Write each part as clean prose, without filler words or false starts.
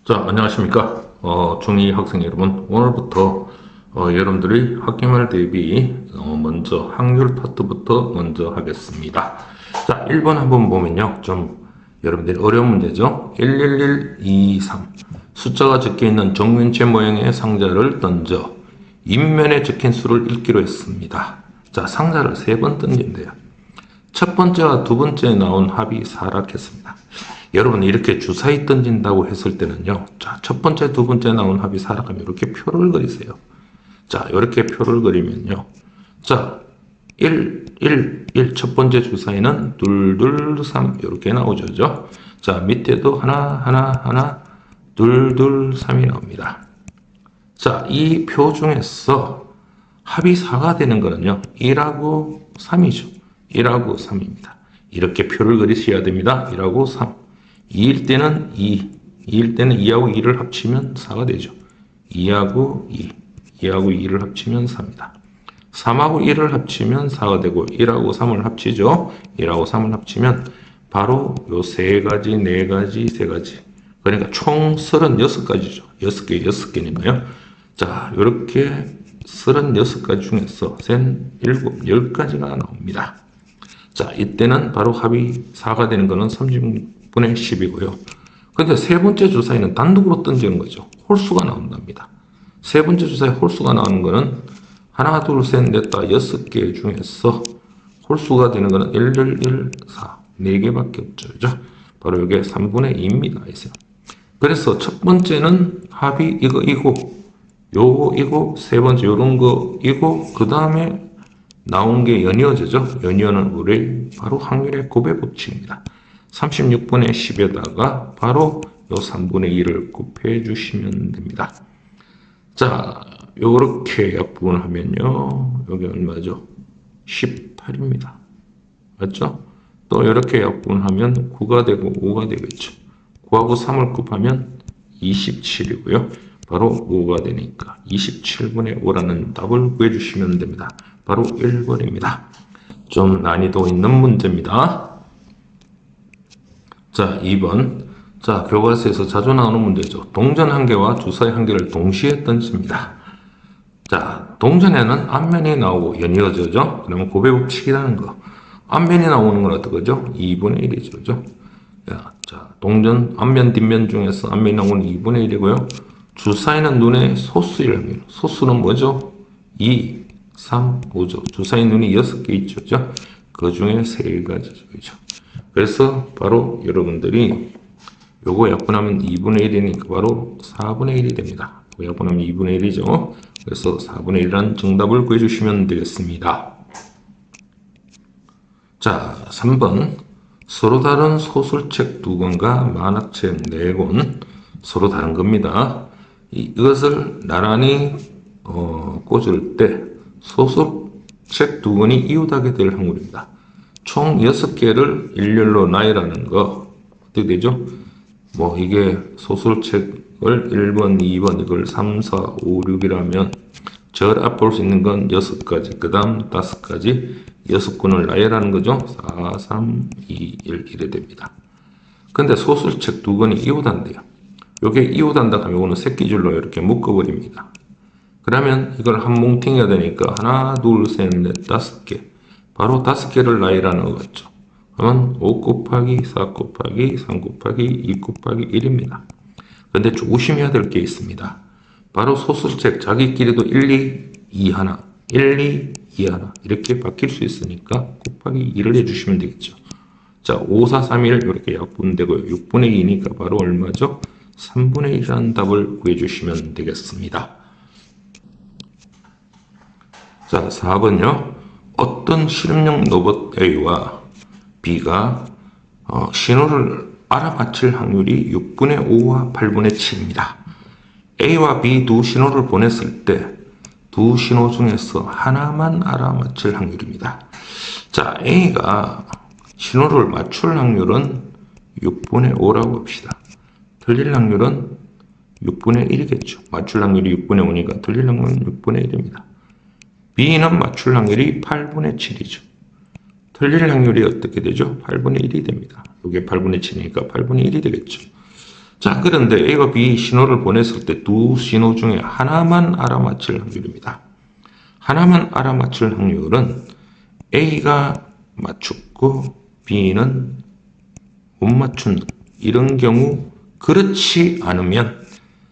자, 안녕하십니까. 중2 학생 여러분. 오늘부터 여러분들이 학기말 대비 먼저 확률 파트부터 먼저 하겠습니다. 자, 1번 한번 보면요. 좀 여러분들이 어려운 문제죠. 11123. 숫자가 적혀 있는 정면체 모양의 상자를 던져 인면에 적힌 수를 읽기로 했습니다. 자, 상자를 3번 던진대요. 첫 번째와 두 번째에 나온 합이 4라 했습니다. 여러분 이렇게 주사위 던진다고 했을 때는요. 자, 첫 번째, 두 번째 나온 합이 4라 하면 이렇게 표를 그리세요. 자, 이렇게 표를 그리면요. 자, 1, 1, 1 첫 번째 주사위는 2, 2, 3 이렇게 나오죠. 자, 밑에도 하나, 하나, 하나, 2, 2, 3이 나옵니다. 자, 이 표 중에서 합이 4가 되는 거는요. 1하고 3이죠. 1하고 3입니다. 이렇게 표를 그리셔야 됩니다. 1하고 3. 2일 때는 2. 2일 때는 2하고 2를 합치면 4가 되죠. 2하고 2. 2하고 2를 합치면 4입니다. 3하고 1을 합치면 4가 되고 1하고 3을 합치죠. 1하고 3을 합치면 바로 요 세 가지, 네 가지, 세 가지. 그러니까 총 36가지죠. 6개, 6개니까요. 자, 요렇게 36가지 중에서 센 7, 10가지가 나옵니다. 자, 이때는 바로 합이 4가 되는 거는 30분의 10이고요. 근데 세 번째 주사위는 단독으로 던지는 거죠. 홀수가 나온답니다. 세 번째 주사위 홀수가 나오는 거는 하나, 둘, 셋, 넷, 다 6개 중에서 홀수가 되는 거는 1, 1, 1, 4, 4개밖에 없죠. 그죠? 바로 이게 3분의 2입니다. 그래서 첫 번째는 합이 이거, 요거, 이거, 세 번째 요런 거, 이거, 그 다음에 나온 게 연이어제죠. 연이어는 우리 바로 확률의 곱의 법칙입니다. 36분의 10에다가 바로 요 3분의 2를 곱해 주시면 됩니다. 자, 요렇게 약분을 하면요. 여기 얼마죠? 18입니다. 맞죠? 또 이렇게 약분하면 9가 되고 5가 되겠죠. 9하고 3을 곱하면 27이고요. 바로 5가 되니까 27분의 5라는 답을 구해주시면 됩니다. 바로 1번입니다. 좀 난이도 있는 문제입니다. 자, 2번. 자, 교과서에서 자주 나오는 문제죠. 동전 한 개와 주사위 한 개를 동시에 던집니다. 자, 동전에는 앞면이 나오고 연이어져죠. 그러면 곱해법칙이라는 거. 앞면이 나오는 건 어떡하죠? 2분의 1이죠. 그죠? 자, 동전 앞면, 뒷면 중에서 앞면이 나오는 2분의 1이고요. 주사위는 눈에 소수일, 소수는 뭐죠? 2, 3, 5죠. 주사위 눈이 6개 있죠. 그 중에 3가지죠. 그죠? 그래서 바로 여러분들이 요거 약분하면 2분의 1이니까 바로 4분의 1이 됩니다. 약분하면 2분의 1이죠. 그래서 4분의 1이라는 정답을 구해주시면 되겠습니다. 자, 3번. 서로 다른 소설책 2권과 만화책 4권, 서로 다른 겁니다. 이것을 나란히 꽂을 때 소설책 2권이 이웃하게 될 확률입니다. 총 6개를 일렬로 나열하는 거 어떻게 되죠? 뭐 이게 소설책을 1번, 2번 이걸 3, 4, 5, 6이라면 절 앞 볼 수 있는 건 6가지, 그 다음 5가지 6권을 나열하는 거죠. 4, 3, 2, 1 이래 됩니다. 근데 소설책 2권이 이웃한대요. 요게 이웃한다 하면 이거는 새끼줄로 이렇게 묶어버립니다. 그러면 이걸 한 뭉탱이가 되니까 하나, 둘, 셋, 넷, 5개. 바로 5개를 나열하는 거겠죠. 그러면 5 곱하기 4 곱하기 3 곱하기 2 곱하기 1입니다. 근데 조심해야 될 게 있습니다. 바로 소설책 자기끼리도 1, 2, 2 하나, 1, 2, 2 하나 이렇게 바뀔 수 있으니까 곱하기 2를 해주시면 되겠죠. 자, 5, 4, 3, 1 이렇게 약분되고요. 6분의 2니까 바로 얼마죠? 3분의 1이라는 답을 구해주시면 되겠습니다. 자, 4번요. 어떤 실험용 로봇 A와 B가 신호를 알아맞힐 확률이 6분의 5와 8분의 7입니다. A와 B 두 신호를 보냈을 때 두 신호 중에서 하나만 알아맞힐 확률입니다. 자, A가 신호를 맞출 확률은 6분의 5라고 합시다. 틀릴 확률은 6분의 1이겠죠. 맞출 확률이 6분의 5니까 틀릴 확률은 6분의 1입니다. B는 맞출 확률이 8분의 7이죠. 틀릴 확률이 어떻게 되죠? 8분의 1이 됩니다. 이게 8분의 7이니까 8분의 1이 되겠죠. 자, 그런데 A가 B 신호를 보냈을 때 두 신호 중에 하나만 알아맞힐 확률입니다. 하나만 알아맞힐 확률은 A가 맞췄고 B는 못 맞춘다. 이런 경우 그렇지 않으면,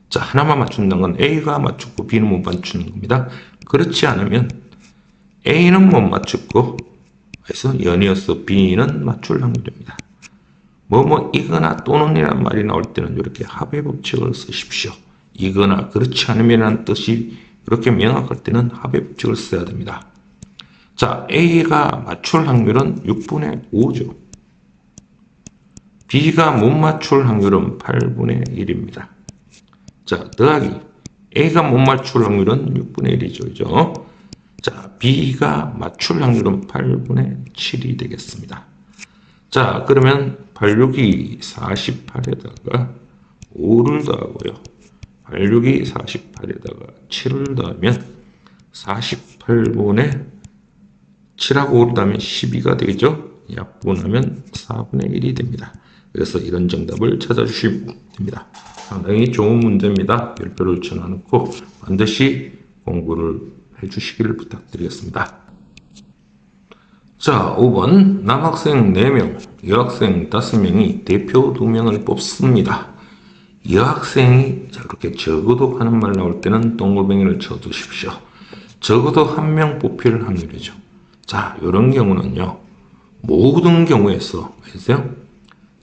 자, 하나만 맞춘다는 건 A가 맞췄고 B는 못 맞추는 겁니다. 그렇지 않으면 A는 못 맞췄고 그래서 연이어서 B는 맞출 확률입니다. 이거나 또는이라는 말이 나올 때는 이렇게 합의 법칙을 쓰십시오. 이거나 그렇지 않으면이라는 뜻이 이렇게 명확할 때는 합의 법칙을 써야 됩니다. 자, A가 맞출 확률은 6분의 5죠. B가 못 맞출 확률은 8분의 1입니다. 자, 더하기 A가 못 맞출 확률은 6분의 1이죠. 그죠? 자, B가 맞출 확률은 8분의 7이 되겠습니다. 자, 그러면 86이 48에다가 5를 더하고요. 86이 48에다가 7을 더하면 48분의 7하고 5를 더하면 12가 되겠죠? 약분하면 4분의 1이 됩니다. 그래서 이런 정답을 찾아주시면 됩니다. 상당히 좋은 문제입니다. 별표를 쳐놓고 반드시 공부를 해주시기를 부탁드리겠습니다. 자, 5번 남학생 4명, 여학생 5명이 대표 2명을 뽑습니다. 여학생이 이렇게 적어도 하는 말 나올 때는 동글뱅이를 쳐두십시오. 적어도 1명 뽑힐 확률이죠. 자, 이런 경우는요. 모든 경우에서 보세요.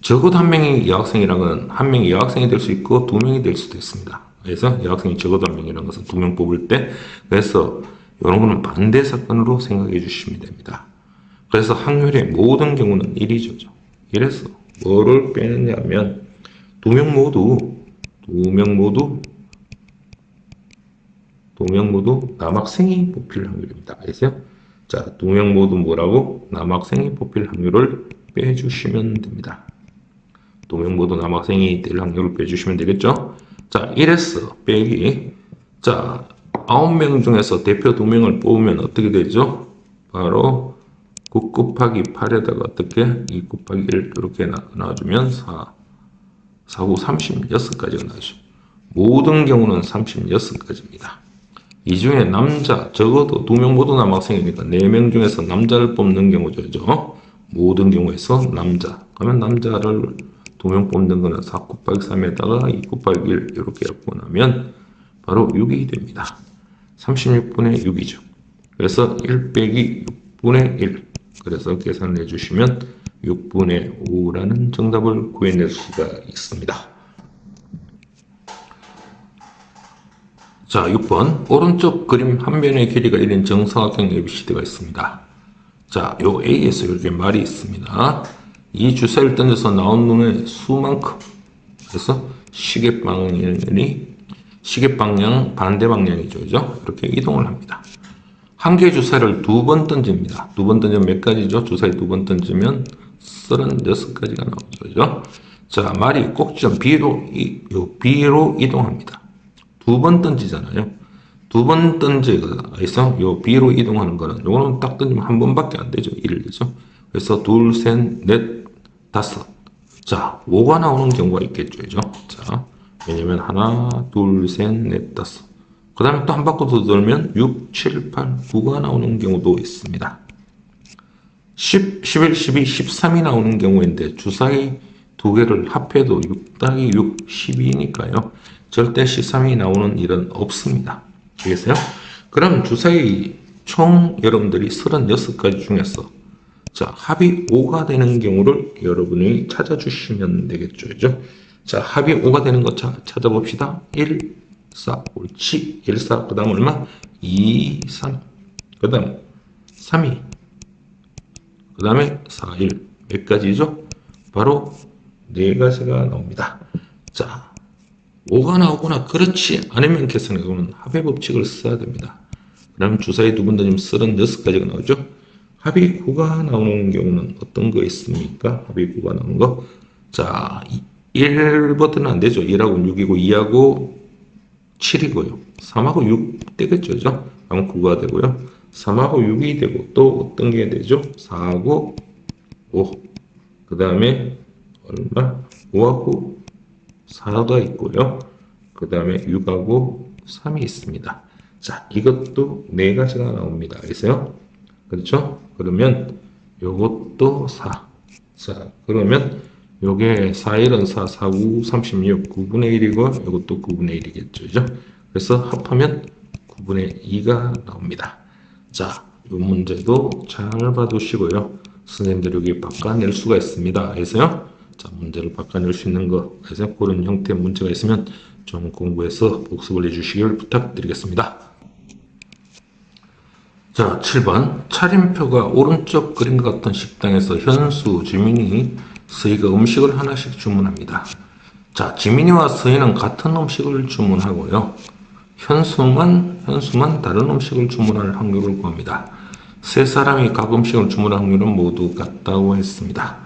적어도 1명이 여학생이라는 건 1명이 여학생이 될 수 있고 2명이 될 수도 있습니다. 그래서 여학생이 적어도 1명이라는 것은 2명 뽑을 때, 그래서 이런 거는 반대 사건으로 생각해 주시면 됩니다. 그래서 확률의 모든 경우는 1이죠. 이래서 뭐를 빼느냐 하면 2명 모두 남학생이 뽑힐 확률입니다. 알겠어요? 자, 2명 모두 뭐라고? 남학생이 뽑힐 확률을 빼주시면 됩니다. 2명 모두 남학생이 될 확률을 빼주시면 되겠죠? 자, 이래서 빼기. 자, 9명 중에서 대표 2명을 뽑으면 어떻게 되죠? 바로 9 곱하기 8에다가 어떻게? 2 곱하기 1 이렇게 나눠주면 4, 9, 36가지가 나오죠. 모든 경우는 36가지입니다. 이 중에 남자, 적어도 2명 모두 남학생이니까 4명 중에서 남자를 뽑는 경우죠. 모든 경우에서 남자. 그러면 남자를 2명 뽑는 거는 4 곱하기 3에다가 2 곱하기 1 이렇게 약분하면 바로 6이 됩니다. 36분의 6이죠. 그래서 1 빼기 6분의 1. 그래서 계산을 해주시면 6분의 5라는 정답을 구해낼 수가 있습니다. 자, 6번 오른쪽 그림 한 면의 길이가 1인 정사각형 ABCD가 있습니다. 자, 요 A에서 이렇게 말이 있습니다. 이 주사위를 던져서 나온 눈의 수만큼, 그래서 시계 방향 반대 방향이죠. 그죠? 이렇게 이동을 합니다. 한 개의 주사위를 2번 던집니다. 2번 던지면 몇 가지죠? 주사위 2번 던지면 36가지가 나오죠. 그죠? 자, 말이 꼭지점 B로 이동합니다. 2번 던지잖아요. 2번 던지서 요 B로 이동하는 거는 요거는 딱 던지면 한 번밖에 안 되죠. 1을 되죠. 그래서 2, 셋, 넷, 5. 자, 5가 나오는 경우가 있겠죠. 그죠? 자, 왜냐면 하나, 둘, 셋, 넷, 5. 그 다음에 또 한 바퀴 더 돌면 6, 7, 8, 9가 나오는 경우도 있습니다. 10, 11, 12, 13이 나오는 경우인데 주사위 2개를 합해도 6 더하기 6, 12니까요. 절대 13이 나오는 일은 없습니다. 알겠어요? 그럼 주사위 총 여러분들이 36가지 중에서 자, 합이 5가 되는 경우를 여러분이 찾아주시면 되겠죠. 그죠? 자, 합이 5가 되는 거 찾아봅시다. 1, 4, 옳지. 1, 4, 그 다음 얼마? 2, 3, 그 다음 3, 2, 그 다음에 4, 1. 몇 가지죠? 바로 4가지가 나옵니다. 자, 5가 나오거나 그렇지 않으면 계산해보면 합의 법칙을 써야 됩니다. 그러면 주사위 2번 던지면 36가지가 나오죠? 합이 9가 나오는 경우는 어떤 거 있습니까? 합이 9가 나오는 거. 자, 1버튼은 안 되죠. 1하고 6이고 2하고 7이고요. 3하고 6 되겠죠. 그죠? 그럼 9가 되고요. 3하고 6이 되고 또 어떤 게 되죠? 4하고 5. 그 다음에 얼마? 5하고 4가 있고요. 그 다음에 6하고 3이 있습니다. 자, 이것도 네 가지가 나옵니다. 알겠어요? 그렇죠? 그러면 요것도 4. 자, 그러면 요게 4, 1은 4, 4, 9, 36, 9분의 1이고 요것도 9분의 1이겠죠. 그죠? 그래서 합하면 9분의 2가 나옵니다. 자, 이 문제도 잘 봐두시고요. 선생님들 여기 바꿔낼 수가 있습니다. 알겠어요? 자, 문제를 바꿔낼 수 있는 거, 그래서 그런 형태의 문제가 있으면 좀 공부해서 복습을 해주시길 부탁드리겠습니다. 자, 7번. 차림표가 오른쪽 그림과 같은 식당에서 현수, 지민이, 서희가 음식을 하나씩 주문합니다. 자, 지민이와 서희는 같은 음식을 주문하고요. 현수만 다른 음식을 주문할 확률을 구합니다. 세 사람이 각 음식을 주문할 확률은 모두 같다고 했습니다.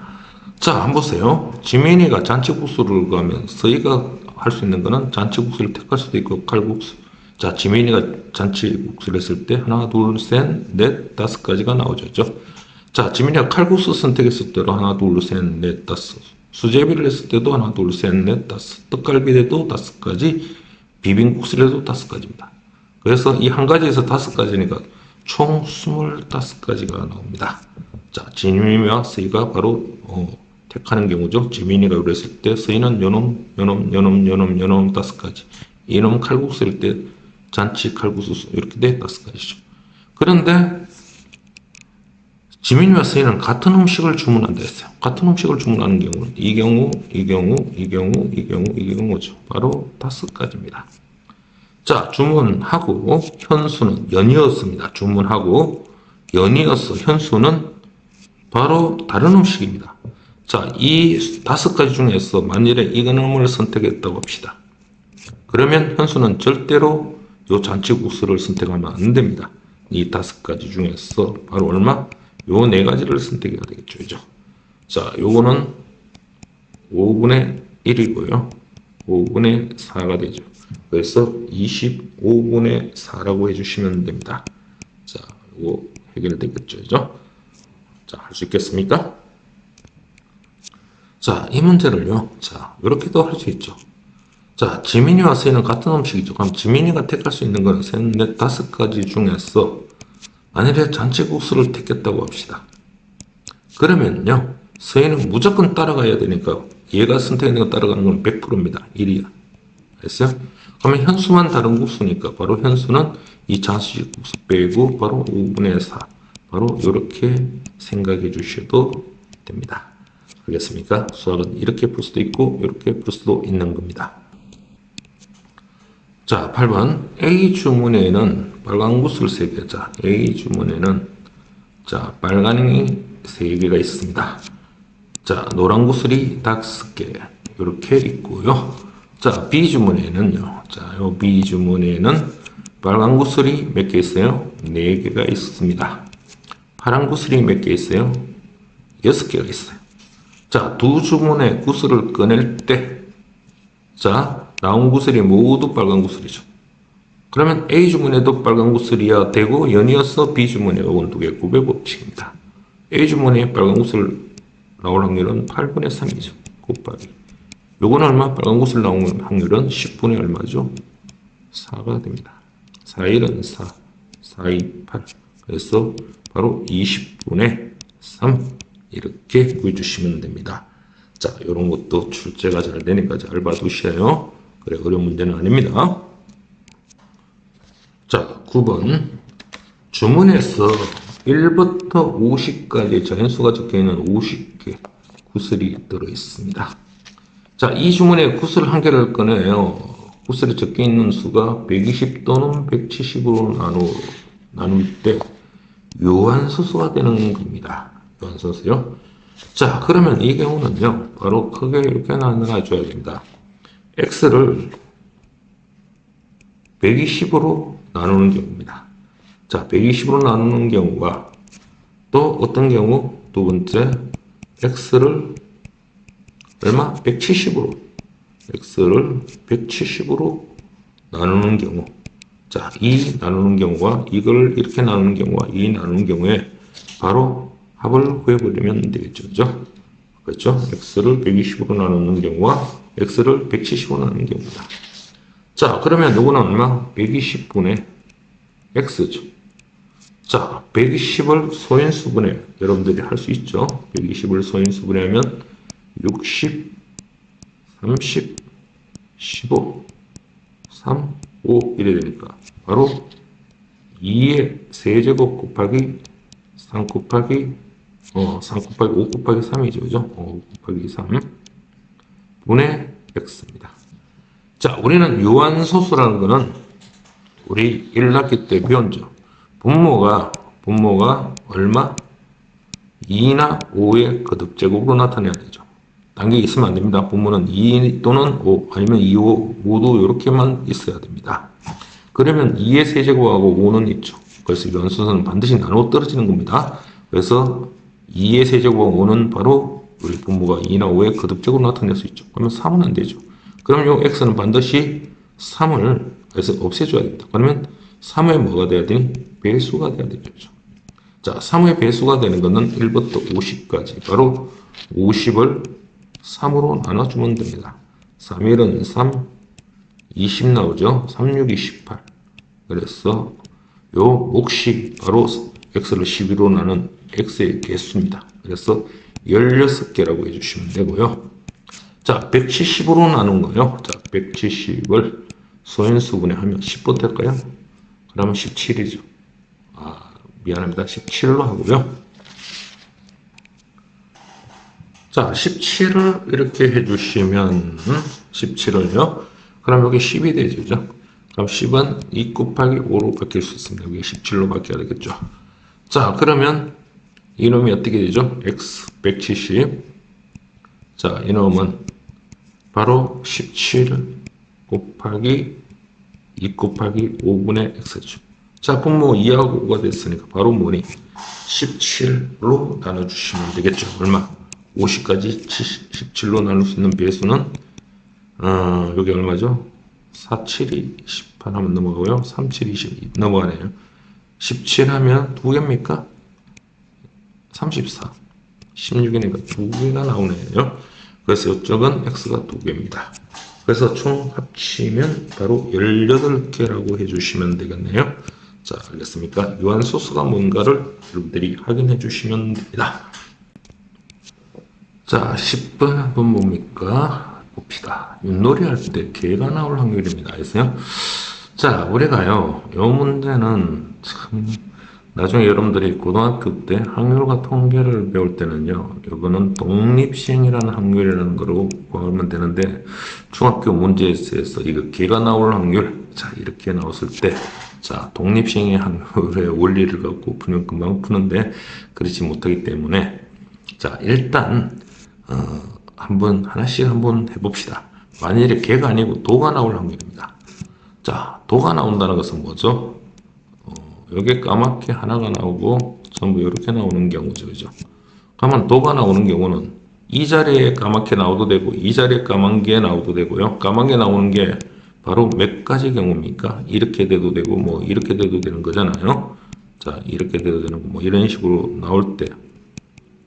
자, 한번 보세요. 지민이가 잔치국수를 구하면 서희가 할 수 있는 거는 잔치국수를 택할 수도 있고 칼국수. 자, 지민이가 잔치국수를 했을 때 하나, 둘, 셋, 넷, 다섯 가지가 나오죠. 자, 지민이가 칼국수 선택했을 때도 하나, 둘, 셋, 넷, 다섯. 수제비를 했을 때도 하나, 둘, 셋, 넷, 다섯. 떡갈비에도 다섯 가지, 비빔국수에도 다섯 가지입니다. 그래서 이 한 가지에서 다섯 가지니까 총 25가지가 나옵니다. 자, 지민이와 서희가 바로 택하는 경우죠. 지민이가 그랬을 때 서희는 요놈 다섯 가지. 이놈 칼국수일 때 잔치 칼국수 이렇게 돼 다섯 가지죠. 그런데 지민이와 서희는 같은 음식을 주문한다 했어요. 같은 음식을 주문하는 경우는 이 경우죠. 바로 다섯 가지입니다. 자, 주문하고 현수는 연이었습니다. 주문하고 연이어서 현수는 바로 다른 음식입니다. 자, 이 다섯 가지 중에서 만일에 이놈을 선택했다고 합시다. 그러면 현수는 절대로 요 잔치국수를 선택하면 안 됩니다. 이 다섯 가지 중에서 바로 얼마? 요 네 가지를 선택해야 되겠죠. 그죠? 자, 요거는 5분의 1이고요. 5분의 4가 되죠. 그래서 25분의 4라고 해주시면 됩니다. 자, 이거 해결되겠죠. 그죠? 자, 할 수 있겠습니까? 자, 이 문제를요. 자, 이렇게도 할 수 있죠. 자, 지민이와 서희는 같은 음식이죠. 그럼 지민이가 택할 수 있는 건 셋, 넷, 다섯 가지 중에서 만일에 잔치국수를 택했다고 합시다. 그러면요, 서희는 무조건 따라가야 되니까 얘가 선택하는 거 따라가는 건 100%입니다. 1이야. 알겠어요? 그러면 현수만 다른 국수니까 바로 현수는 이 잔치국수 빼고 바로 5분의 4. 바로 이렇게 생각해 주셔도 됩니다. 알겠습니까? 수학은 이렇게 풀 수도 있고 이렇게 풀 수도 있는 겁니다. 자, 8번 A 주문에는 빨간 구슬 3개. 자, A 주문에는 자, 빨간이 3개가 있습니다. 자, 노란 구슬이 5개 이렇게 있고요. 자, B 주문에는요. 자, 요 B 주문에는 빨간 구슬이 몇 개 있어요? 4개가 있습니다. 파란 구슬이 몇 개 있어요? 6개가 있어요. 자, 두 주문의 구슬을 꺼낼 때 자, 나온 구슬이 모두 빨간 구슬이죠. 그러면 A 주문에도 빨간 구슬이야 되고 연이어서 B 주문에 원두개 곱의 법칙입니다. A 주문에 빨간 구슬 나올 확률은 8분의 3이죠. 곱하기. 요건 얼마? 빨간 구슬 나올 확률은 10분의 얼마죠? 4가 됩니다. 4, 1은 4, 4, 2, 8. 그래서 바로 20분의 3 이렇게 구해주시면 됩니다. 자, 이런 것도 출제가 잘 되니까 잘 봐두셔요. 그래, 어려운 문제는 아닙니다. 자, 9번. 주문에서 1부터 50까지 자연수가 적혀있는 50개 구슬이 들어있습니다. 자, 이 주문에 구슬 한 개를 꺼내요. 구슬에 적혀있는 수가 120 또는 170으로 나눌 때 요한수수가 되는 겁니다. 요한수수요. 자, 그러면 이 경우는요, 바로 크게 이렇게 나눠줘야 됩니다. x를 120으로 나누는 경우입니다. 자, 120으로 나누는 경우가 또 어떤 경우? 두 번째, x를 얼마? 170으로. x를 170으로 나누는 경우. 자, 이 나누는 경우와 이걸 이렇게 나누는 경우와 이 나누는 경우에 바로 합을 구해버리면 되겠죠. 그죠? 그렇죠? x를 120으로 나누는 경우와 x를 170으로 나누는 경우입니다. 자, 그러면 요거는 얼마? 120분의 x죠. 자, 120을 소인수분해 여러분들이 할 수 있죠. 120을 소인수분해하면 60, 30, 15, 3, 5 이래 되니까 바로 2의 세제곱 곱하기 3 곱하기 3 곱하기 5 곱하기 3이죠. 그죠? 5 곱하기 3 분의 x입니다. 자, 우리는 유한소수라는 거는 우리 1학기 때 배웠죠. 분모가 얼마? 2나 5의 거듭제곱으로 나타내야 되죠. 딴 게 있으면 안 됩니다. 분모는 2 또는 5 아니면 2, 5 모두 이렇게만 있어야 됩니다. 그러면 2의 세제곱하고 5는 있죠. 그래서 유한소수는 반드시 나누어 떨어지는 겁니다. 그래서 2의 세제곱하고 5는 바로 우리 분모가 2나 5의 거듭제곱으로 나타낼 수 있죠. 그러면 3은 안 되죠. 그럼 요 x는 반드시 3을 그래서 없애줘야 됩니다. 그러면 3의 뭐가 돼야 되니? 배수가 돼야 되죠. 자, 3의 배수가 되는 것은 1부터 50까지 바로 50을 3으로 나눠주면 됩니다. 3일은 3, 20 나오죠. 3, 6, 28. 그래서 요 몫이 바로 x를 12로 나눈 x의 개수입니다. 그래서 16개라고 해주시면 되고요. 자, 170으로 나눈 거요. 자, 170을 소인수분해 하면 10분 될까요? 그러면 17이죠. 미안합니다. 17로 하고요. 자, 17을 이렇게 해주시면 17을요. 그럼 여기 10이 되죠. 그럼 10은 2 곱하기 5로 바뀔 수 있습니다. 여기 17로 바뀌어야 되겠죠. 자, 그러면 이놈이 어떻게 되죠? x 170. 자, 이놈은 바로 17 곱하기 2 곱하기 5분의 x죠. 자, 분모 2하고 5가 됐으니까 바로 뭐니? 17로 나눠주시면 되겠죠. 얼마? 50까지 17로 나눌 수 있는 배수는 여기 얼마죠? 4, 7이 18 하면 넘어가고요. 3, 7, 22 넘어가네요. 17 하면 두 개입니까? 34, 16이니까 두 개가 나오네요. 그래서 이쪽은 x가 두 개입니다. 그래서 총 합치면 바로 18개라고 해주시면 되겠네요. 자, 알겠습니까? 유한소수가 뭔가를 여러분들이 확인해 주시면 됩니다. 자, 10번 한번 뭡니까? 봅시다. 윷놀이 할 때 개가 나올 확률입니다. 알겠어요? 자, 우리가요, 이 문제는 참, 나중에 여러분들이 고등학교 때 확률과 통계를 배울 때는요, 이거는 독립시행이라는 확률이라는 거로 구하면 되는데, 중학교 문제에서 이거 개가 나올 확률, 자, 이렇게 나왔을 때, 자, 독립시행의 확률의 원리를 갖고 풀면 금방 푸는데, 그렇지 못하기 때문에, 자, 일단, 하나씩 한번 해봅시다. 만일에 개가 아니고 도가 나올 확률입니다. 자, 도가 나온다는 것은 뭐죠? 여기 까맣게 하나가 나오고 전부 이렇게 나오는 경우죠. 그죠? 그러면 도가 나오는 경우는 이 자리에 까맣게 나와도 되고 이 자리에 까만 게 나와도 되고요. 까만 게 나오는 게 바로 몇 가지 경우입니까? 이렇게 돼도 되고 뭐 이렇게 돼도 되는 거잖아요. 자, 이렇게 돼도 되는 거 뭐 이런 식으로 나올 때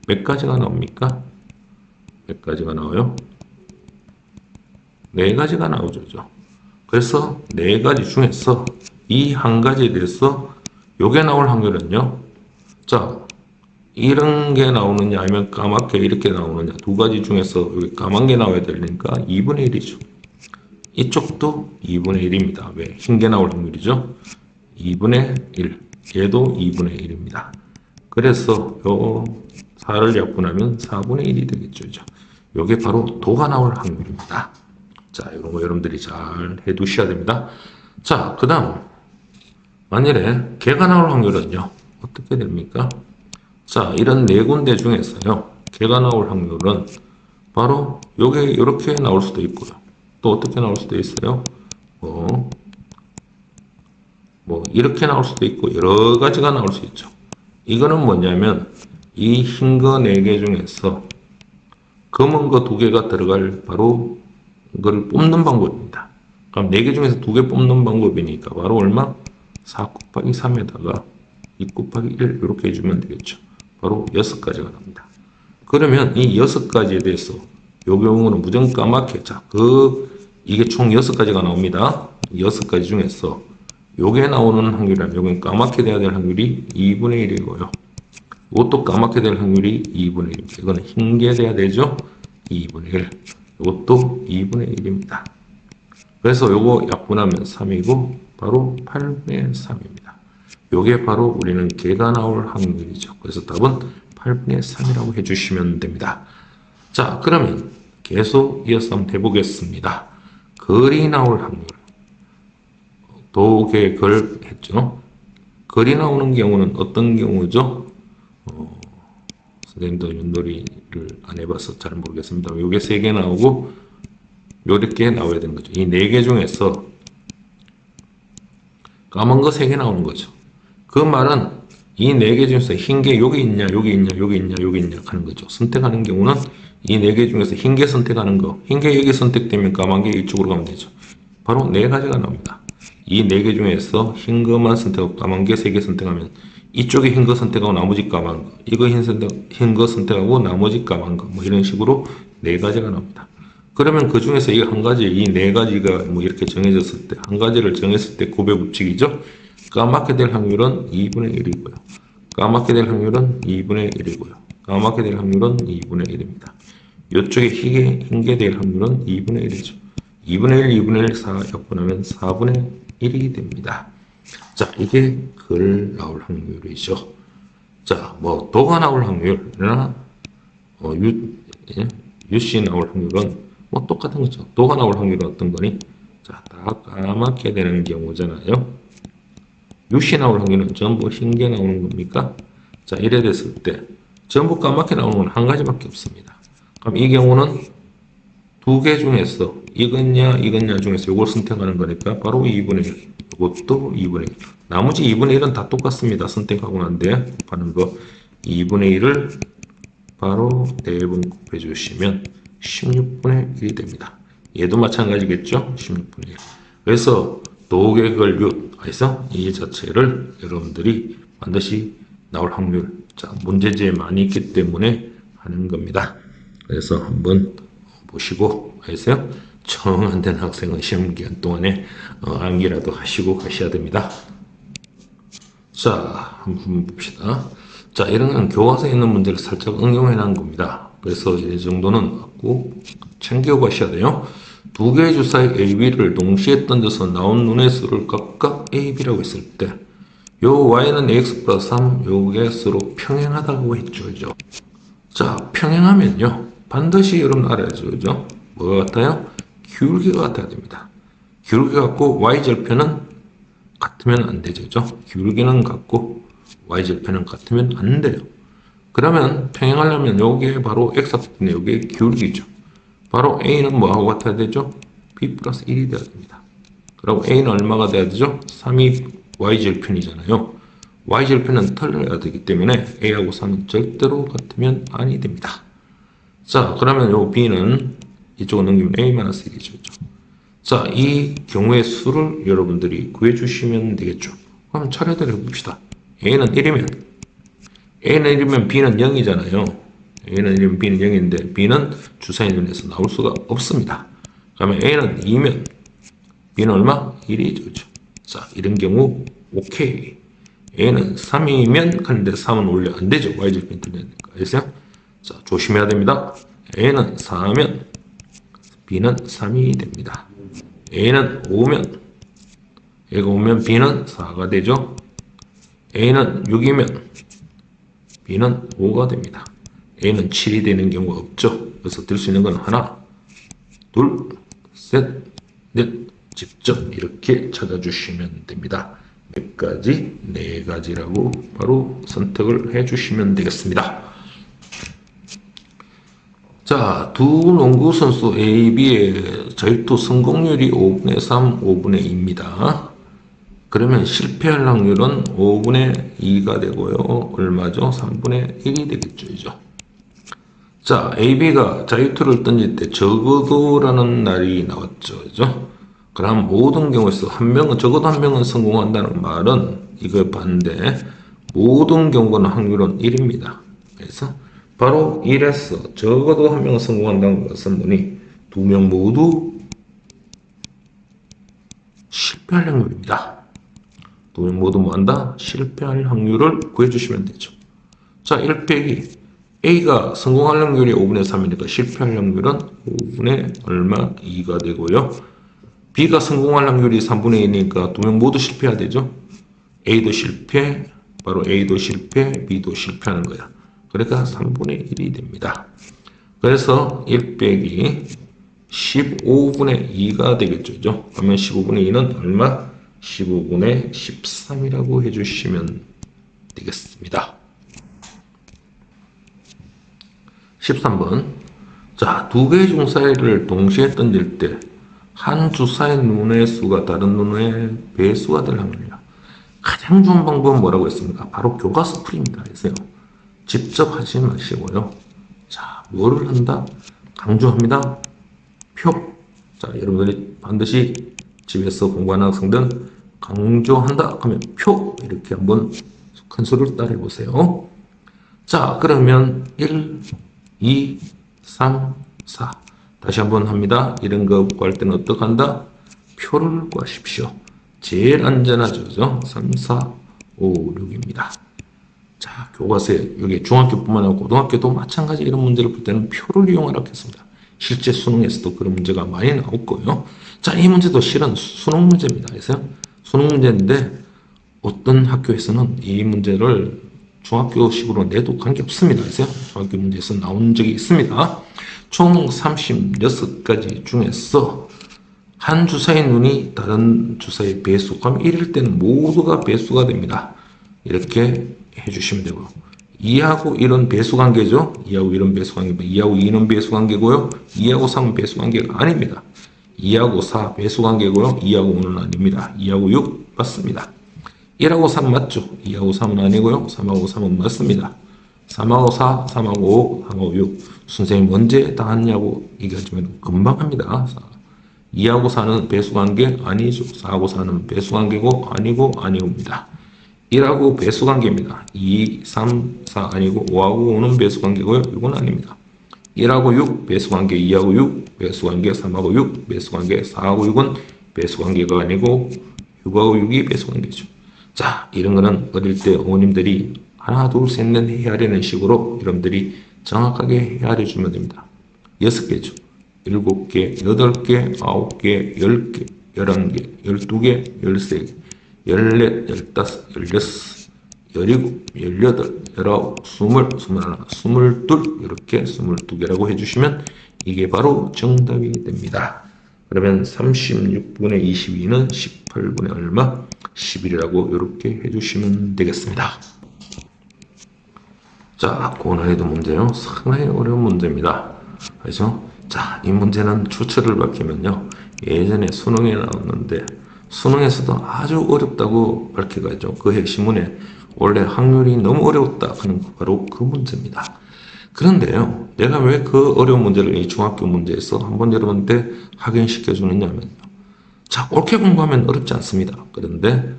몇 가지가 나옵니까? 몇 가지가 나와요? 네 가지가 나오죠. 그죠? 그래서 네 가지 중에서 이 한 가지에 대해서 요게 나올 확률은요. 자, 이런 게 나오느냐 아니면 까맣게 이렇게 나오느냐 두 가지 중에서 여기 까만 게 나와야 되니까 2분의 1이죠. 이쪽도 2분의 1입니다. 왜? 흰 게 나올 확률이죠. 2분의 1. 얘도 2분의 1입니다. 그래서 요 4를 약분하면 4분의 1이 되겠죠. 그죠? 요게 바로 도가 나올 확률입니다. 자, 이런 거 여러분들이 잘 해두셔야 됩니다. 자, 그 다음 만일에 개가 나올 확률은요. 어떻게 됩니까? 자, 이런 네 군데 중에서요. 개가 나올 확률은 바로 요게 이렇게 나올 수도 있고요. 또 어떻게 나올 수도 있어요? 이렇게 나올 수도 있고 여러 가지가 나올 수 있죠. 이거는 뭐냐면 이 흰 거 네 개 중에서 검은 거 두 개가 들어갈 바로 이걸 뽑는 방법입니다. 그럼 네 개 중에서 두 개 뽑는 방법이니까 바로 얼마? 4 곱하기 3에다가 2 곱하기 1 이렇게 해주면 되겠죠. 바로 6가지가 납니다. 그러면 이 6가지에 대해서 요 경우는 무조건 까맣게. 자, 이게 총 6가지가 나옵니다. 6가지 중에서 요게 나오는 확률이라면 요건 까맣게 돼야 될 확률이 2분의 1이고요. 이것도 까맣게 될 확률이 2분의 1입니다. 이거는 흰게 돼야 되죠? 2분의 1. 이것도 2분의 1입니다. 그래서 요거 약분하면 3이고 바로 8분의 3입니다. 요게 바로 우리는 개가 나올 확률이죠. 그래서 답은 8분의 3이라고 해주시면 됩니다. 자, 그러면 계속 이어서 한번 해보겠습니다. 걸이 나올 확률. 도개, 걸 했죠. 걸이 나오는 경우는 어떤 경우죠? 선생님도 윷놀이를 안 해봐서 잘 모르겠습니다. 요게 3개 나오고 요렇게 나와야 되는 거죠. 이 4개 중에서 까만 거 3개 나오는 거죠. 그 말은 이 4개 중에서 흰게 여기 있냐, 여기 있냐, 여기 있냐, 여기 있냐 하는 거죠. 선택하는 경우는 이 4개 중에서 흰게 선택하는 거, 흰게 여기 선택되면 까만 게 이쪽으로 가면 되죠. 바로 4가지가 나옵니다. 이 4개 중에서 흰 거만 선택하고 까만 게 3개 선택하면 이쪽에 흰 거 선택하고 나머지 까만 거, 이거 흰 거 선택하고 나머지 까만 거, 뭐 이런 식으로 4가지가 나옵니다. 그러면 그 중에서 이 한 가지, 이 4가지가 뭐 이렇게 정해졌을 때, 한 가지를 정했을 때 곱의 법칙이죠. 까맣게 될 확률은 2분의 1이고요. 까맣게 될 확률은 2분의 1이고요. 까맣게 될 확률은 2분의 1입니다. 이쪽에 흰게 될 확률은 2분의 1이죠. 2분의 1, 2분의 1, 4 약분하면 4분의 1이 됩니다. 자, 이게 글 나올 확률이죠. 자, 뭐 도가 나올 확률이나 유씨 나올 확률은 뭐 똑같은 거죠. 도가 나올 확률은 어떤 거니? 자, 다 까맣게 되는 경우잖아요. 유씨 나올 확률은 전부 흰게 나오는 겁니까? 자, 이래 됐을 때 전부 까맣게 나오는 건 한 가지밖에 없습니다. 그럼 이 경우는 2개 중에서 이거냐 중에서 이걸 선택하는 거니까 바로 2분의 1. 이것도 2분의 1. 나머지 2분의 1은 다 똑같습니다. 선택하고 난데 곱하는 거 2분의 1을 바로 4번 곱해주시면 16분의 1이 됩니다. 얘도 마찬가지겠죠? 16분의 1. 그래서 도개걸 윷, 그래서 이 자체를 여러분들이 반드시 나올 확률, 자, 문제지에 많이 있기 때문에 하는 겁니다. 그래서 한번 보시고, 해서요. 정 안 된 학생은 시험 기간 동안에 암기라도 하시고 가셔야 됩니다. 자, 한번 봅시다. 자, 이런 건 교과서에 있는 문제를 살짝 응용해 놓은 겁니다. 그래서 이 정도는 꼭 챙겨 가셔야 돼요. 2개의 주사의 A, B를 동시에 던져서 나온 눈의 수를 각각 A, B라고 했을 때, 요 Y는 AX 플러스 3, 요게 서로 평행하다고 했죠. 그죠? 자, 평행하면요. 반드시 여러분 알아야죠. 그죠? 뭐가 같아요? 기울기가 같아야 됩니다. 기울기 같고 Y절편은 같으면 안 되죠. 그죠? 기울기는 같고 Y절편은 같으면 안 돼요. 그러면 평행하려면 요게 바로 X좌표인데 요게 기울기죠. 바로 A는 뭐하고 같아야 되죠? B 플러스 1이 돼야 됩니다. 그리고 A는 얼마가 돼야 되죠? 3이 Y절편이잖아요. Y절편은 틀려야 되기 때문에 A하고 3은 절대로 같으면 아니 됩니다. 자, 그러면 요 B는 이쪽으로 넘기면 A-1이죠. 자, 이 경우의 수를 여러분들이 구해주시면 되겠죠. 그럼 차례대로 해봅시다. A는 1이면 B는 0이잖아요. A는 1이면 B는 0인데 B는 주사위 눈에서 나올 수가 없습니다. 그러면 A는 2면 B는 얼마? 1이죠. 그렇죠? 자, 이런 경우 오케이. A는 3이면 하는데 3은 원래 안 되죠. Y절편이 틀리니까. 알겠어요? 자, 조심해야 됩니다. A는 4면 B는 3이 됩니다. A는 5면 A가 5면 B는 4가 되죠. A는 6이면 B는 5가 됩니다. A는 7이 되는 경우가 없죠. 그래서 될 수 있는 건 하나, 둘, 셋, 넷, 직접 이렇게 찾아주시면 됩니다. 몇 가지? 4가지라고 바로 선택을 해주시면 되겠습니다. 자, 두 농구 선수 A, B의 자유투 성공률이 5분의 3, 5분의 2입니다. 그러면 실패할 확률은 5분의 2가 되고요. 얼마죠? 3분의 1이 되겠죠. 자, A, B가 자유투를 던질 때 적어도라는 날이 나왔죠. 그죠? 그럼 모든 경우에서 적어도 한 명은 성공한다는 말은 이거 반대. 모든 경우는 확률은 1입니다. 그래서 바로 1에서 적어도 한 명은 성공한다는 것은 뭐니? 두 명 모두 실패할 확률입니다. 두 명 모두 뭐한다? 실패할 확률을 구해주시면 되죠. 자, 1 빼기 A가 성공할 확률이 5분의 3이니까 실패할 확률은 5분의 얼마? 2가 되고요. B가 성공할 확률이 3분의 2니까 두 명 모두 실패해야 되죠. A도 실패, 바로 A도 실패, B도 실패하는 거야. 그러니까 3분의 1이 됩니다. 그래서 1 빼기 15분의 2가 되겠죠. 그러면 15분의 2는 얼마? 15분의 13이라고 해주시면 되겠습니다. 13번. 자, 두 개의 중사위를 동시에 던질 때 한 주사의 눈의 수가 다른 눈의 배수가 될 확률이다. 가장 좋은 방법은 뭐라고 했습니까? 바로 교과서 풀이입니다. 그래서요. 직접 하지 마시고요. 자, 뭐를 한다? 강조합니다. 표. 자, 여러분들이 반드시 집에서 공부하는 학생들은 강조한다 하면 표 이렇게 한번 큰 소리로 따라해 보세요. 자, 그러면 1, 2, 3, 4 다시 한번 합니다. 이런 거 구할 때는 어떻게 한다? 표를 구하십시오. 제일 안전하죠. 3, 4, 5, 6입니다. 자, 교과서에 여기 중학교뿐만 아니라 고등학교도 마찬가지 이런 문제를 풀 때는 표를 이용하라고 했습니다. 실제 수능에서도 그런 문제가 많이 나왔고요. 자, 이 문제도 실은 수능 문제입니다. 그래서 수능 문제인데 어떤 학교에서는 이 문제를 중학교식으로 내도 관계없습니다. 그래서 중학교 문제에서 나온 적이 있습니다. 총 36가지 중에서 한 주사의 눈이 다른 주사의 배수, 그럼 1일 때는 모두가 배수가 됩니다. 이렇게 해주시면 되고요. 2하고 1은 배수관계죠. 2하고 1은 배수관계입니다. 2하고 2는 배수관계고요. 2하고 3은 배수관계가 아닙니다. 2하고 4 배수관계고요. 2하고 5는 아닙니다. 2하고 6 맞습니다. 1하고 3 맞죠? 2하고 3은 아니고요. 3하고 3은 맞습니다. 3하고 4, 3하고 5, 3하고 6 선생님 언제 다 했냐고 얘기하시면 금방 합니다. 2하고 4는 배수관계 아니죠. 4하고 4는 배수관계고 아니고 아니옵니다. 1하고 배수관계입니다. 2, 3, 4 아니고 5하고 5는 배수관계고요. 이건 아닙니다. 1하고 6 배수관계, 2하고 6 배수관계, 3하고 6 배수관계, 4하고 6은 배수관계가 아니고 6하고 6이 배수관계죠. 자, 이런 거는 어릴 때 어머님들이 하나, 둘, 셋, 넷 헤아리는 식으로 여러분들이 정확하게 헤아려 주면 됩니다. 6개죠. 7개, 8개, 9개, 10개, 11개, 12개, 13개, 14, 15, 16, 17, 18, 19, 20, 21, 22 이렇게 22개라고 해주시면 이게 바로 정답이 됩니다. 그러면 36분의 22는 18분의 얼마? 11이라고 이렇게 해주시면 되겠습니다. 자, 고난이도 문제요. 상당히 어려운 문제입니다. 그래서 자, 이 문제는 추천을 밝히면요. 예전에 수능에 나왔는데 수능에서도 아주 어렵다고 밝혀가지고 그 핵심문에 원래 확률이 너무 어려웠다 하는 바로 그 문제입니다. 그런데요, 내가 왜 그 어려운 문제를 이 중학교 문제에서 한번 여러분한테 확인시켜 주느냐면요. 자, 옳게 공부하면 어렵지 않습니다. 그런데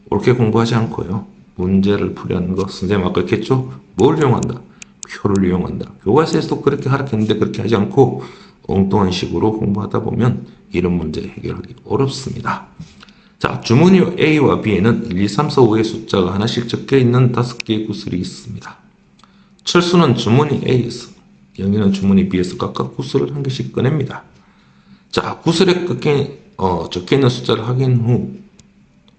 옳게 공부하지 않고요. 문제를 풀이하는 거 선생님 아까 했겠죠? 뭘 이용한다? 표를 이용한다. 교과서에서도 그렇게 하락했는데 그렇게 하지 않고 엉뚱한 식으로 공부하다 보면 이런 문제 해결하기 어렵습니다. 자, 주머니 A와 B에는 1, 2, 3, 4, 5의 숫자가 하나씩 적혀 있는 5개의 구슬이 있습니다. 철수는 주머니 A에서, 영희는 주머니 B에서 각각 구슬을 한 개씩 꺼냅니다. 자, 구슬에 적혀 있는 숫자를 확인 후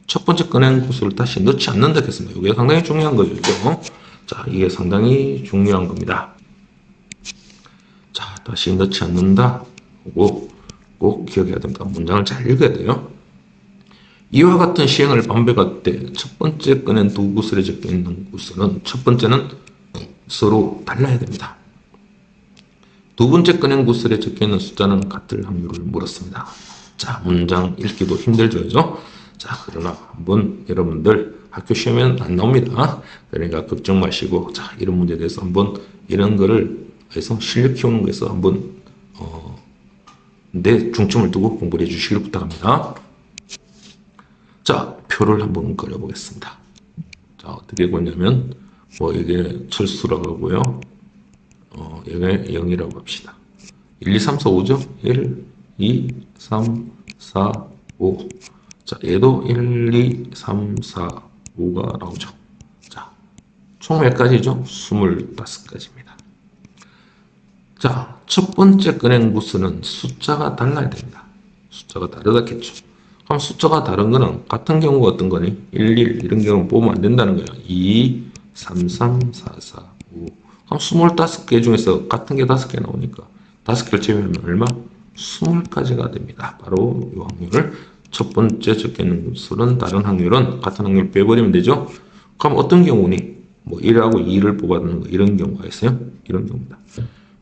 첫 번째 꺼낸 구슬을 다시 넣지 않는다 했습니다. 이게 상당히 중요한 거죠. 자, 이게 상당히 중요한 겁니다. 자, 다시 넣지 않는다. 꼭 기억해야 됩니다. 문장을 잘 읽어야 돼요. 이와 같은 시행을 반복할 때 첫 번째 꺼낸 두 구슬에 적혀 있는 구슬은 첫 번째는 서로 달라야 됩니다. 두 번째 꺼낸 구슬에 적혀 있는 숫자는 같을 확률을 물었습니다. 자, 문장 읽기도 힘들죠. 자, 그러나 한번 여러분들 학교 시험에는 안 나옵니다. 그러니까 걱정 마시고, 자, 이런 문제에 대해서 한번 이런 거를 해서 실력 키우는 거에서 한번 내 중점을 두고 공부를 해주시길 부탁합니다. 자, 표를 한번 그려보겠습니다. 자, 어떻게 보냐면 이게 철수라고 하고요. 여기 0이라고 합시다. 1, 2, 3, 4, 5죠? 1, 2, 3, 4, 5. 자, 얘도 1, 2, 3, 4, 5가 나오죠. 자, 총 몇 가지죠? 25가지입니다. 자, 첫 번째 꺼낸 구수는 숫자가 달라야 됩니다. 숫자가 다르다겠죠. 그럼 숫자가 다른 거는 같은 경우가 어떤 거니? 1, 1 이런 경우 보면 안 된다는 거예요. 2, 3, 3, 4, 4, 5. 그럼 25개 중에서 같은 게 5개 나오니까 5개를 제외하면 얼마? 20가지가 됩니다. 바로 이 확률을 첫 번째 적혀있는 수는 다른 확률은 같은 확률 빼버리면 되죠. 그럼 어떤 경우니? 뭐 1하고 2를 뽑아두는 거 이런 경우가 있어요. 이런 경우입니다.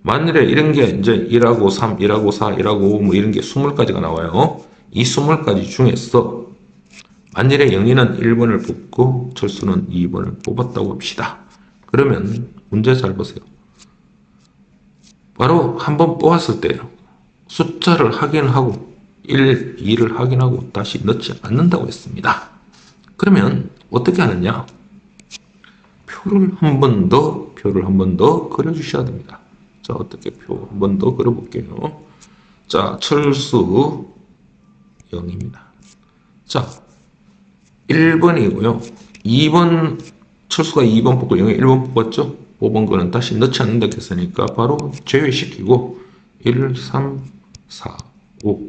만일에 이런 게 이제 1하고 3, 1하고 4, 1하고 5 뭐 이런 게 20가지가 나와요. 이 20가지 중에서 만일에 영희는 1번을 뽑고 철수는 2번을 뽑았다고 합시다. 그러면 문제 잘 보세요. 바로 한번 뽑았을 때 숫자를 확인하고 1, 2를 확인하고 다시 넣지 않는다고 했습니다. 그러면 어떻게 하느냐? 표를 한 번 더 그려주셔야 됩니다. 자, 어떻게 표 한 번 더 그려볼게요. 자, 철수 0입니다. 자, 1번이고요. 2번, 철수가 2번 뽑고 0에 1번 뽑았죠? 뽑은 거는 다시 넣지 않는다 했으니까 바로 제외시키고 1, 3, 4, 5.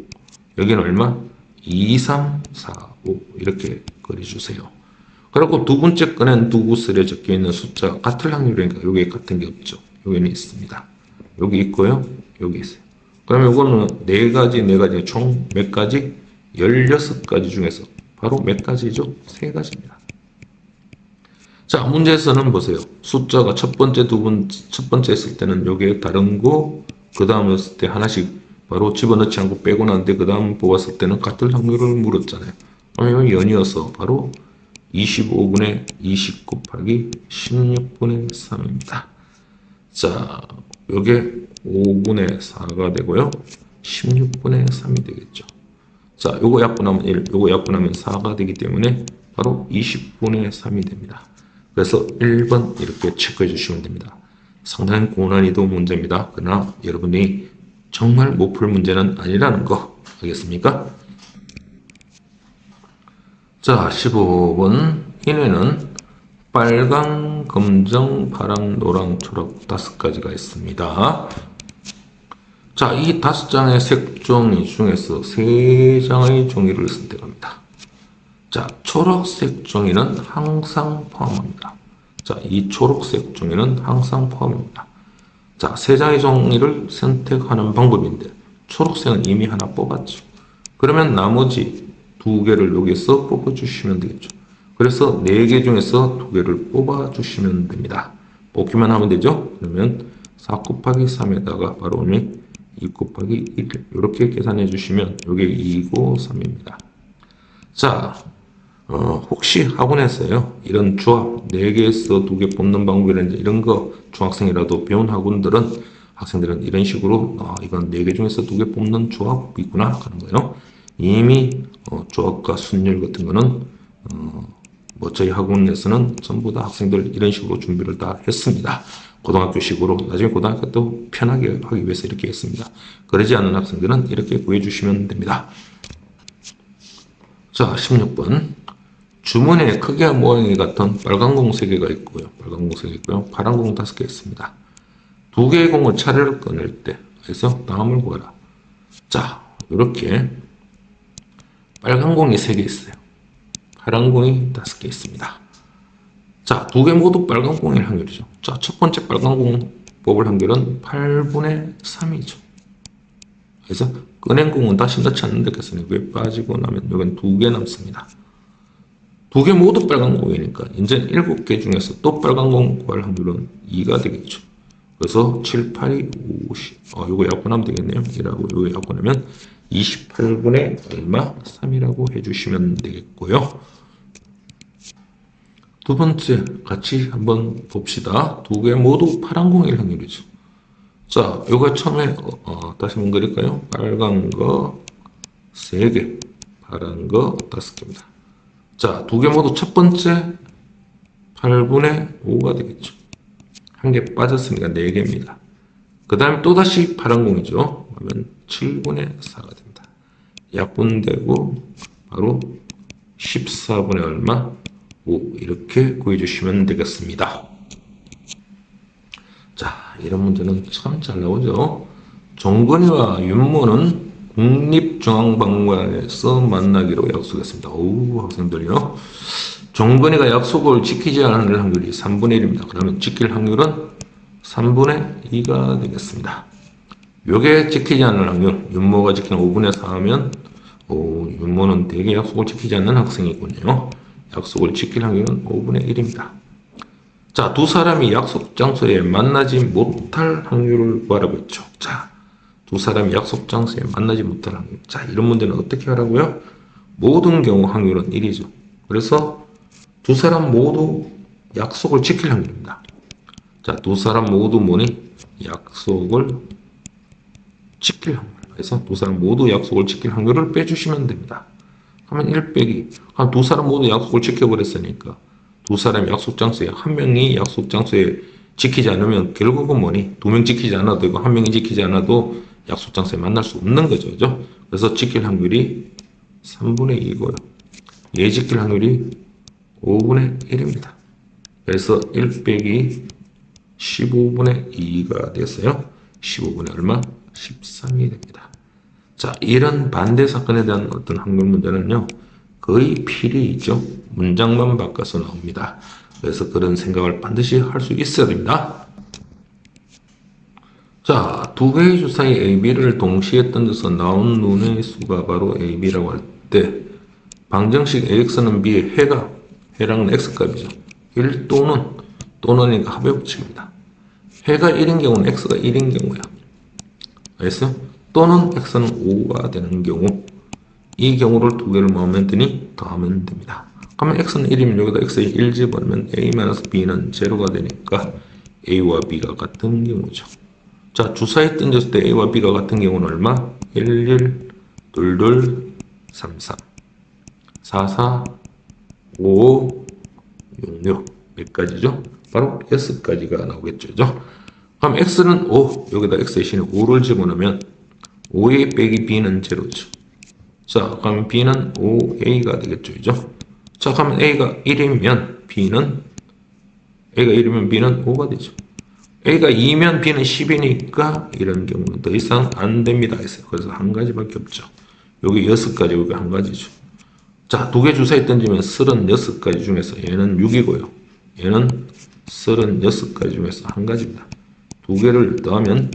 여기는 얼마? 2, 3, 4, 5. 이렇게 그려주세요. 그리고 두 번째 거는 두 구슬에 적혀 있는 숫자 같을 확률이니까 여기 같은 게 없죠. 여기는 있습니다. 여기 있고요. 여기 있어요. 그러면 이거는 네 가지 총 몇 가지? 16가지 중에서 바로 몇 가지죠? 3가지입니다. 자, 문제에서는 보세요. 숫자가 첫 번째 했을 때는 여기에 다른 거, 그 다음 했을 때 하나씩 바로 집어넣지 않고 빼고 나는데 그 다음 뽑았을 때는 같을 확률을 물었잖아요. 그러면 연이어서 바로 25분의 20 곱하기 16분의 3입니다. 자, 요게 5분의 4가 되고요. 16분의 3이 되겠죠. 자, 요거 약분하면 1, 요거 약분하면 4가 되기 때문에 바로 20분의 3이 됩니다. 그래서 1번 이렇게 체크해 주시면 됩니다. 상당히 고난이도 문제입니다. 그러나 여러분이 정말 못 풀 문제는 아니라는 거 알겠습니까? 자, 15번 이내는 빨강, 검정, 파랑, 노랑, 초록 5가지가 있습니다. 자, 이 5장의 색종이 중에서 3장의 종이를 선택합니다. 자, 초록색 종이는 항상 포함합니다. 자, 이 초록색 종이는 항상 포함입니다. 자, 3장의 종이를 선택하는 방법인데 초록색은 이미 하나 뽑았죠. 그러면 나머지 2개를 여기서 뽑아주시면 되겠죠. 그래서 4개 중에서 2개를 뽑아주시면 됩니다. 뽑기만 하면 되죠. 그러면 4 곱하기 3에다가 바로 2 곱하기 1 이렇게 계산해 주시면 이게 2고 3입니다. 자, 혹시 학원에서요 이런 조합 4개에서 2개 뽑는 방법이라든지 이런 거 중학생이라도 배운 학생들은 이런 식으로 이건 4개 중에서 2개 뽑는 조합이 있구나 하는 거예요. 이미 조합과 순열 같은 거는 뭐 저희 학원에서는 전부 다 학생들 이런 식으로 준비를 다 했습니다. 고등학교식으로 나중에 고등학교 또 편하게 하기 위해서 이렇게 했습니다. 그러지 않은 학생들은 이렇게 구해주시면 됩니다. 자, 16번 주머니에 크기와 모양이 같은 빨간 공 3개가 있고요. 빨간 공 3개 있고요. 파란 공 5개 있습니다. 2개의 공을 차례로 꺼낼 때 그래서 다음을 구하라. 자, 이렇게 빨간 공이 3개 있어요. 파란 공이 5개 있습니다. 자, 2개 모두 빨간 공일 확률이죠. 자, 첫 번째 빨간 공 뽑을 확률은 8분의 3이죠. 그래서 꺼낸 공은 다시 넣지 않는다 했으니 왜 빠지고 나면 여기는 2개 남습니다. 2개 모두 빨간 공이니까 이제 7개 중에서 또 빨간 공 구할 확률은 2가 되겠죠. 그래서 7, 8이 50. 요거 약분하면 되겠네요. 1하고 요거 약분하면 28분의 얼마? 3이라고 해주시면 되겠고요. 두 번째 같이 한번 봅시다. 2개 모두 파란 공일 확률이죠. 자, 요거 처음에 다시 한번 그릴까요? 빨간 거 3개, 파란 거 5개입니다. 자, 2개 모두 첫 번째 8분의 5가 되겠죠. 한 개 빠졌으니까 4개입니다. 그 다음에 또다시 파란 공이죠. 그러면 7분의 4가 됩니다. 약분되고 바로 14분의 얼마? 5 이렇게 구해주시면 되겠습니다. 자, 이런 문제는 참 잘 나오죠. 정근이와 윤모는 국립중앙박물관에서 만나기로 약속했습니다. 오, 학생들이요. 정근이가 약속을 지키지 않을 확률이 3분의 1입니다. 그러면 지킬 확률은 3분의 2가 되겠습니다. 요게 지키지 않을 확률, 윤모가 지키는 5분의 4하면 윤모는 대개 약속을 지키지 않는 학생이군요. 약속을 지킬 확률은 5분의 1입니다. 자, 두 사람이 약속 장소에 만나지 못할 확률을 구하라고 했죠. 자, 두 사람이 약속 장소에 만나지 못할 확률. 자, 이런 문제는 어떻게 하라고요? 모든 경우 확률은 1이죠. 그래서 두 사람 모두 약속을 지킬 확률입니다. 자, 두 사람 모두 뭐니? 약속을 지킬 확률. 그래서 두 사람 모두 약속을 지킬 확률을 빼주시면 됩니다. 하면 1 빼기. 두 사람 모두 약속을 지켜버렸으니까 두 사람이 약속 장소에 한 명이 약속 장소에 지키지 않으면 결국은 뭐니? 두 명 지키지 않아도 되고 한 명이 지키지 않아도 약속 장소에 만날 수 없는 거죠. 그죠? 그래서 지킬 확률이 3분의 2고요. 얘 지킬 확률이 5분의 1입니다. 그래서 1 빼기 15분의 2가 됐어요. 15분의 얼마? 13이 됩니다. 자, 이런 반대 사건에 대한 어떤 확률 문제는요, 거의 필히있죠. 문장만 바꿔서 나옵니다. 그래서 그런 생각을 반드시 할 수 있어야 됩니다. 자, 두 개의 주사위 A, B를 동시에 던져서 나온 눈의 수가 바로 A, B라고 할 때 방정식 AX는 B의 해랑은 X값이죠. 1 또는이니까 합의 법칙입니다. 해가 1인 경우는 X가 1인 경우야. 알겠어요? 또는 X는 5가 되는 경우, 이 경우를 두 개를 뭐하면 되니? 더하면 됩니다. 그러면 X는 1이면 여기다 X에 1 집어넣으면 A-B는 0가 되니까 A와 B가 같은 경우죠. 자, 주사위 던졌을 때 A와 B가 같은 경우는 얼마? 1, 1, 2, 2, 3, 3, 4, 4, 5, 6, 6. 몇 가지죠? 바로 6가지가 나오겠죠. 그럼 X는 5, 여기다 X 대신에 5를 집어넣으면 5A 빼기 B는 0죠. 자, 그럼 B는 5A가 되겠죠. 그죠? 자, 그러면 A가 1이면 B는 B는 5가 되죠. A가 2면 B는 10이니까 이런 경우는 더 이상 안 됩니다. 했어요. 그래서 한 가지밖에 없죠. 여기 6가지, 여기 한 가지죠. 자, 두 개 주사위 던지면 36가지 중에서 얘는 6이고요. 얘는 36가지 중에서 한 가지입니다. 두 개를 더하면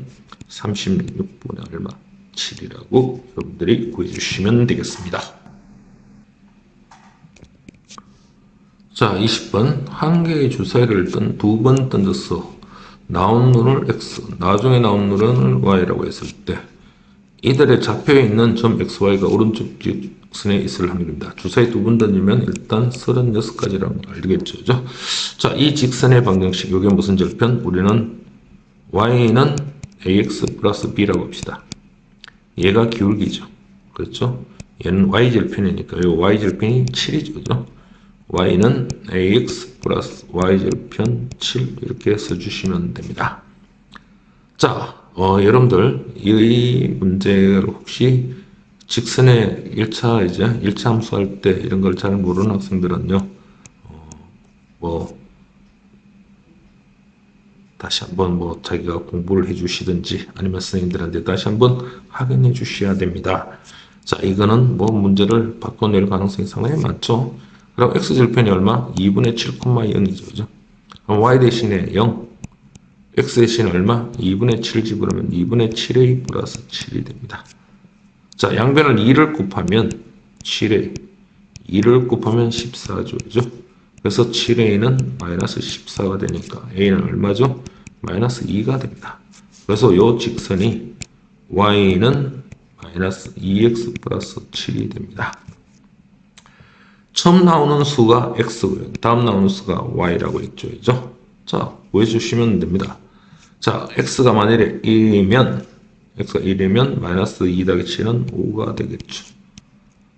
36분의 얼마? 7이라고 여러분들이 구해주시면 되겠습니다. 자, 20번. 한 개의 주사위를 두 번 던져서 나온 눈을 X, 나중에 나온 눈을 Y라고 했을 때 이들의 좌표에 있는 점 XY가 오른쪽 직선에 있을 확률입니다. 주사위 두 번 던지면 일단 36가지라는 걸 알겠죠. 자, 이 직선의 방정식, 이게 무슨 절편? 우리는 Y는 AX 플러스 B라고 합시다. 얘가 기울기죠. 그렇죠? 얘는 Y절편이니까 이 Y절편이 7이죠. 그죠? Y는 AX 플러스 Y절편 7 이렇게 써주시면 됩니다. 자, 여러분들 이 문제를 혹시 직선의 1차 함수할 때 이런 걸 잘 모르는 학생들은요, 다시 한번 자기가 공부를 해 주시든지 아니면 선생님들한테 다시 한번 확인해 주셔야 됩니다. 자, 이거는 문제를 바꿔낼 가능성이 상당히 많죠. 그럼 x절편이 얼마? 2분의 7,0이죠. 그죠? 그럼 y 대신에 0, x 대신에 얼마? 2분의 7 집으면 2분의 7a 플러스 7이 됩니다. 자, 양변을 2를 곱하면 7a, 2를 곱하면 14죠. 그죠? 그래서 7a는 마이너스 14가 되니까 a는 얼마죠? 마이너스 2가 됩니다. 그래서 요 직선이 y는 마이너스 2x 플러스 7이 됩니다. 처음 나오는 수가 x고요. 다음 나오는 수가 y라고 했죠. 그죠? 자, 구해주시면 됩니다. 자, x가 만일에 1이면 마이너스 2 더하기 7은 5가 되겠죠.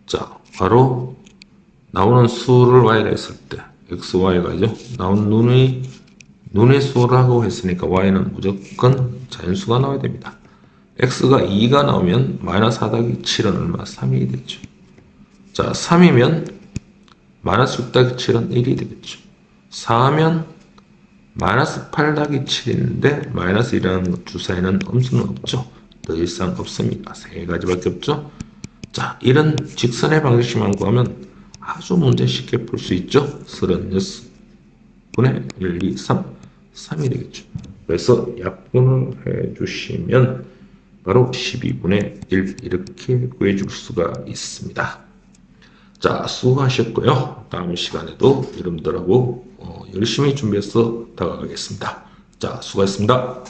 자, 바로 나오는 수를 y라 했을 때 x, y가 죠. 나온 눈의 눈의 수라고 했으니까 y는 무조건 자연수가 나와야 됩니다. x가 2가 나오면 마이너스 4 더하기 7은 얼마? 3이 되죠. 자, 3이면 마이너스 6 더하기 7은 1이 되겠죠. 4하면 마이너스 8 더하기 7인데 마이너스 1이라는 주사에는 음수는 없죠. 더 이상 없습니다. 세 가지밖에 없죠. 자, 이런 직선의 방정식만 구하면 아주 문제 쉽게 풀 수 있죠. 36분의 1, 2, 3, 3이 되겠죠. 그래서 약분을 해주시면 바로 12분의 1 이렇게 구해줄 수가 있습니다. 자, 수고하셨고요. 다음 시간에도 여러분들하고 열심히 준비해서 다가가겠습니다. 자, 수고하셨습니다.